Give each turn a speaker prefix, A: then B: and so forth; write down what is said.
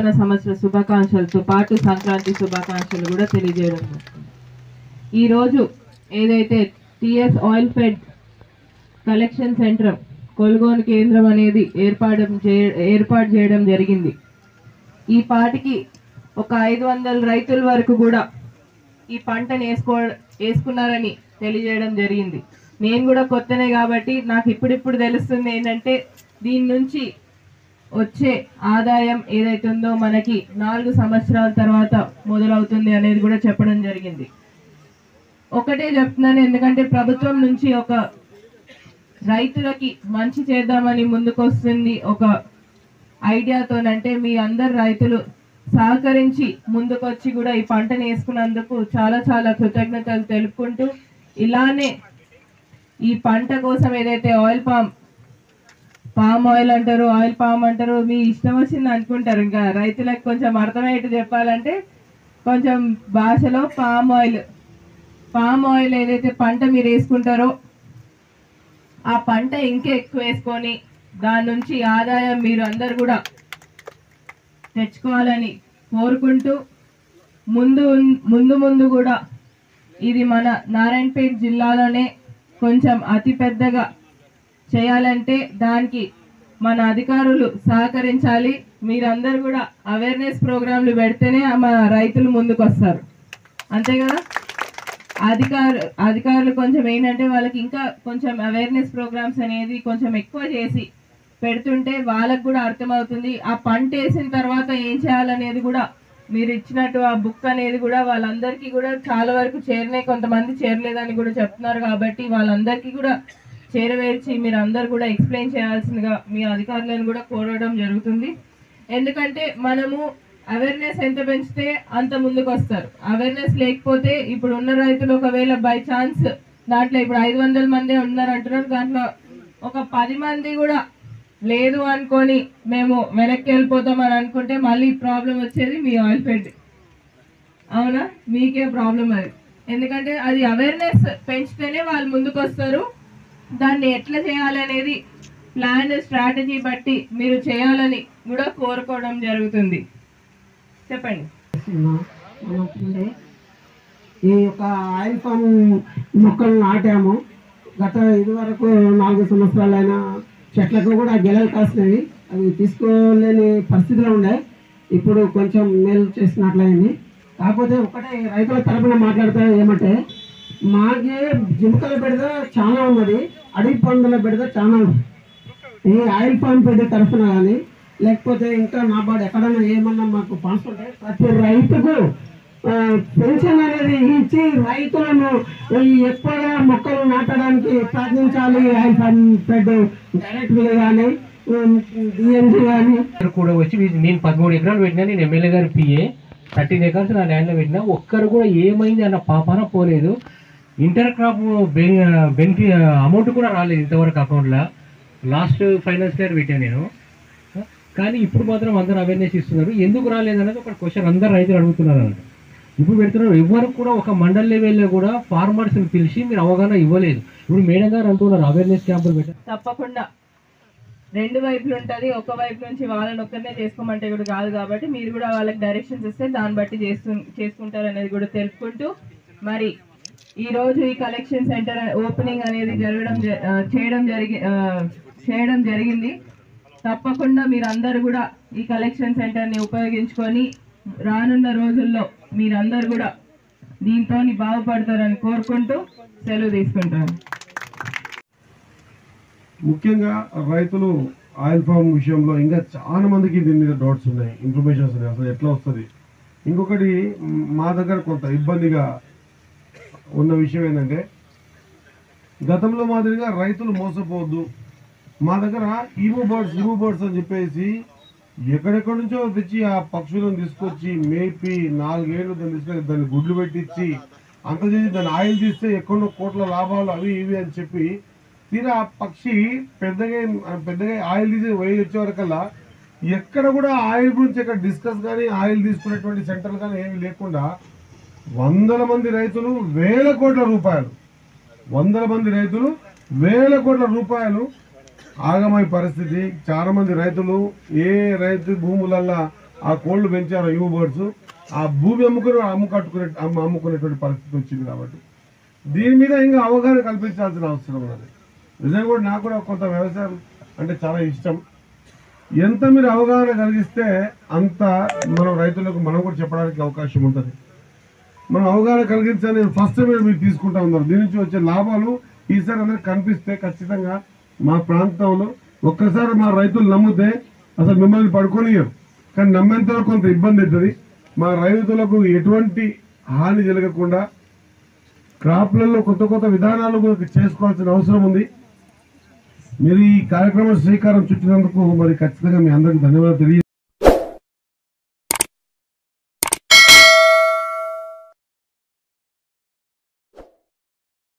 A: నూతన సంవత్సర శుభాకాంక్షలతో పాటు సంక్రాంతి శుభాకాంక్షలు కూడా తెలియజేయడం. ఈరోజు ఏదైతే TS oil fed collection centre కొనుగోలు కేంద్రం అనేది ఏర్పాటు చేయడం జరిగింది. ఈ పాటికి ఒక 500 రైతుల వరకు కూడా ఈ పంటను వేసుకున్నారని తెలియజేయడం జరిగింది. నేను కూడా కొత్తనే కాబట్టి నాకు ఇప్పుడిప్పుడు తెలుస్తుంది ఏంటంటే దీని నుంచి వచ్చే ఆదాయం ఏదైతే ఉందో మనకి 4 సంవత్సరాల తర్వాత మొదలవుతుంది అనేది కూడా చెప్పడం జరిగింది. ఒకటే చెప్తున్నాను, ఎందుకంటే ప్రభుత్వం నుంచి ఒక రైతులకి మంచి చేద్దామని ముందుకొస్తుంది ఒక ఐడియాతోనంటే మీ అందరు రైతులు సహకరించి ముందుకొచ్చి కూడా ఈ పంటను వేసుకున్నందుకు చాలా చాలా కృతజ్ఞతలు తెలుపుకుంటూ, ఇలానే ఈ పంట కోసం ఏదైతే పామ్ ఆయిల్ అంటారు, ఆయిల్ పామ్ అంటారు, మీ ఇష్టం వచ్చింది అనుకుంటారు. ఇంకా రైతులకు కొంచెం అర్థమయ్యేట్టు చెప్పాలంటే కొంచెం భాషలో పామ్ ఆయిల్ ఏదైతే పంట మీరు వేసుకుంటారో ఆ పంట ఇంకా ఎక్కువ వేసుకొని దాని నుంచి ఆదాయం మీరు అందరు కూడా తెచ్చుకోవాలని కోరుకుంటూ, ముందు కూడా ఇది మన నారాయణపేట జిల్లాలోనే కొంచెం అతి పెద్దగా చేయాలంటే దానికి మన అధికారులు సహకరించాలి. మీరందరూ కూడా అవేర్నెస్ ప్రోగ్రాంలు పెడితేనే మన రైతులు ముందుకు వస్తారు, అంతే కదా. అధికారులు కొంచెం ఏంటంటే వాళ్ళకి ఇంకా కొంచెం అవేర్నెస్ ప్రోగ్రామ్స్ అనేది కొంచెం ఎక్కువ చేసి పెడుతుంటే వాళ్ళకు కూడా అర్థమవుతుంది. ఆ పంట వేసిన తర్వాత ఏం చేయాలనేది కూడా మీరు ఇచ్చినట్టు ఆ బుక్ అనేది కూడా వాళ్ళందరికీ కూడా చాలా వరకు చేరినాయి, కొంతమంది చేరలేదని కూడా చెప్తున్నారు. కాబట్టి వాళ్ళందరికీ కూడా చేరవేర్చి మీరు అందరు కూడా ఎక్స్ప్లెయిన్ చేయాల్సిందిగా మీ అధికారులను కూడా కోరడం జరుగుతుంది. ఎందుకంటే మనము అవేర్నెస్ ఎంత పెంచితే అంత ముందుకు వస్తారు. అవేర్నెస్ లేకపోతే ఇప్పుడు ఉన్న రైతులు ఒకవేళ బై ఛాన్స్ దాంట్లో ఇప్పుడు 500 మంది ఉన్నారు అంటున్నారు, దాంట్లో ఒక 10 మంది కూడా లేదు అనుకొని మేము వెనక్కి వెళ్ళిపోతాం అని అనుకుంటే మళ్ళీ ప్రాబ్లం వచ్చేది మీ ఆయిల్ ఫెడ్, అవునా, మీకే ప్రాబ్లం అది. ఎందుకంటే అది అవేర్నెస్ పెంచితేనే వాళ్ళు ముందుకు వస్తారు. దాన్ని ఎట్లా చేయాలి అనేది ప్లాన్ స్ట్రాటజీ బట్టి మీరు చేయాలని కూడా కోరుకోవడం జరుగుతుంది. చెప్పండి.
B: ఈ యొక్క ఆయిల్ పామ్ మొక్కలు నాటాము. గత ఇదివరకు 4 సంవత్సరాలైన చెట్లకు కూడా గెలలు కాసినవి, అవి తీసుకోలేని పరిస్థితిలో ఉండే. ఇప్పుడు కొంచెం మేలు చేసినట్లయింది. కాకపోతే ఒకటే రైతుల తరపున మాట్లాడితే ఏమంటే, మాకే జింకల బెడద చాలా ఉన్నది, అడవి పందుల బెడద చాలా ఉంది. ఈ ఆయిల్ పామ్ పెద్ద తరఫున కానీ లేకపోతే ఇంకా నాబార్డు ఎక్కడైనా ఏమన్నా మాకు ఫండ్స్ ఉంటే ప్రతి రైతుకు పెన్షన్ అనేది ఇచ్చి రైతులను ఎక్కువగా మొక్కలు నాటడానికి ప్రయత్నించాలి. ఆయిల్ పామ్ ఫెడ్ డైరెక్ట్గా కానీ డిఎన్జీ కానీ
C: కూడా వచ్చి నేను 13 ఎకరాలు పెట్టినా, నేను ఎమ్మెల్యే గారి పిఏ 13 acres నా ల్యాండ్లో పెట్టినా, ఒక్కరు కూడా ఏమైంది అన్న పాపన పోలేదు. ఇంటర్ క్రాప్ బెనిఫిట్ అమౌంట్ కూడా రాలేదు ఇంతవరకు అకౌంట్లో. లాస్ట్ ఫైనాన్స్ ఇయర్ పెట్టాను నేను. కానీ ఇప్పుడు మాత్రం అందరూ అవేర్నెస్ ఇస్తున్నారు. ఎందుకు రాలేదన్నది ఒక క్వశ్చన్ అందరు రైతులు అడుగుతున్నారు అన్నమాట. ఇప్పుడు పెడుతున్నారు. ఎవరికి కూడా ఒక మండల్ లెవెల్లో కూడా ఫార్మర్స్ని పిలిచి మీరు అవగాహన ఇవ్వలేదు. ఇప్పుడు మేడం గారు అంటున్నారు అవేర్నెస్ క్యాంపులు పెట్టారు.
A: తప్పకుండా 2 వైపులు ఉంటుంది. ఒక వైపు నుంచి వాళ్ళని ఒక్కరినే చేసుకోమంటే కూడా కాదు, కాబట్టి మీరు కూడా వాళ్ళకి డైరెక్షన్స్ ఇస్తే దాన్ని బట్టి చేసుకుంటారు అనేది కూడా తెలుపుకుంటూ, మరి ఈరోజు ఈ కలెక్షన్ సెంటర్ ఓపెనింగ్ అనేది చేయడం జరిగింది. తప్పకుండా మీరందరూ కూడా ఈ కలెక్షన్ సెంటర్ని ఉపయోగించుకొని రానున్న రోజుల్లో మీరందరూ కూడా దీంతో బాగుపడతారని కోరుకుంటూ సెలవు తీసుకుంటాను.
D: ముఖ్యంగా రైతులు ఆయిల్ ఫామ్ విషయంలో ఇంకా చాలా మందికి దీని మీద డౌట్స్ ఉన్నాయి, ఇన్ఫర్మేషన్స్ ఉన్నాయి, అసలు ఎట్లా వస్తుంది. ఇంకొకటి మా దగ్గర కొంత ఇబ్బందిగా ఉన్న విషయం ఏంటంటే, గతంలో మాదిరిగా రైతులు మోసపోవద్దు. మా దగ్గర ఈమో బర్డ్స్ అని చెప్పేసి ఎక్కడెక్కడి నుంచో తెచ్చి ఆ పక్షులను తీసుకొచ్చి మేపి 4 ఏళ్ళు దాన్ని తీసుకొని దాన్ని గుడ్లు పెట్టించి అంత చేసి దాన్ని ఆయిల్ తీస్తే ఎక్కడో కోట్ల లాభాలు అవి ఇవి అని చెప్పి తీరా ఆ పక్షి పెద్దగా ఆయిల్ తీసి వేయి వచ్చే వరకల్లా ఎక్కడ కూడా ఆయిల్ గురించి ఎక్కడ డిస్కస్ కానీ ఆయిల్ తీసుకునేటువంటి సెంటర్లు కానీ ఏమి లేకుండా 100 మంది రైతులు వేల కోట్ల రూపాయలు ఆగమై పరిస్థితి. చాలా మంది రైతులు ఏ రైతు భూములల్లో ఆ కోళ్ళు పెంచారో యూ బర్డ్స్ ఆ భూమి అమ్ముకునేటువంటి పరిస్థితి వచ్చింది. కాబట్టి దీని మీద ఇంకా అవగాహన కల్పించాల్సిన అవసరం ఉన్నది. నిజంగా కూడా నాకు కూడా కొంత వ్యవసాయం అంటే చాలా ఇష్టం. ఎంత మీరు అవగాహన కలిగిస్తే అంత మనం రైతులకు మనం కూడా చెప్పడానికి అవకాశం ఉంటుంది. మనం అవగాహన కలిగించాలని ఫస్ట్ మీరు తీసుకుంటా ఉన్నారు. దీని నుంచి వచ్చే లాభాలు ఈసారి అందరికి కనిపిస్తే ఖచ్చితంగా మా ప్రాంతంలో ఒక్కసారి మా రైతులు నమ్మితే అసలు మిమ్మల్ని పడుకోనియరు. కానీ నమ్మేంత కొంత ఇబ్బంది అవుతుంది. మా రైతులకు ఎటువంటి హాని జరగకుండా క్రాప్లలో కొత్త కొత్త విధానాలు చేసుకోవాల్సిన అవసరం ఉంది. మీరు ఈ కార్యక్రమం శ్రీకారం చుట్టినందుకు మరి ఖచ్చితంగా మీ అందరికీ ధన్యవాదాలు తెలియ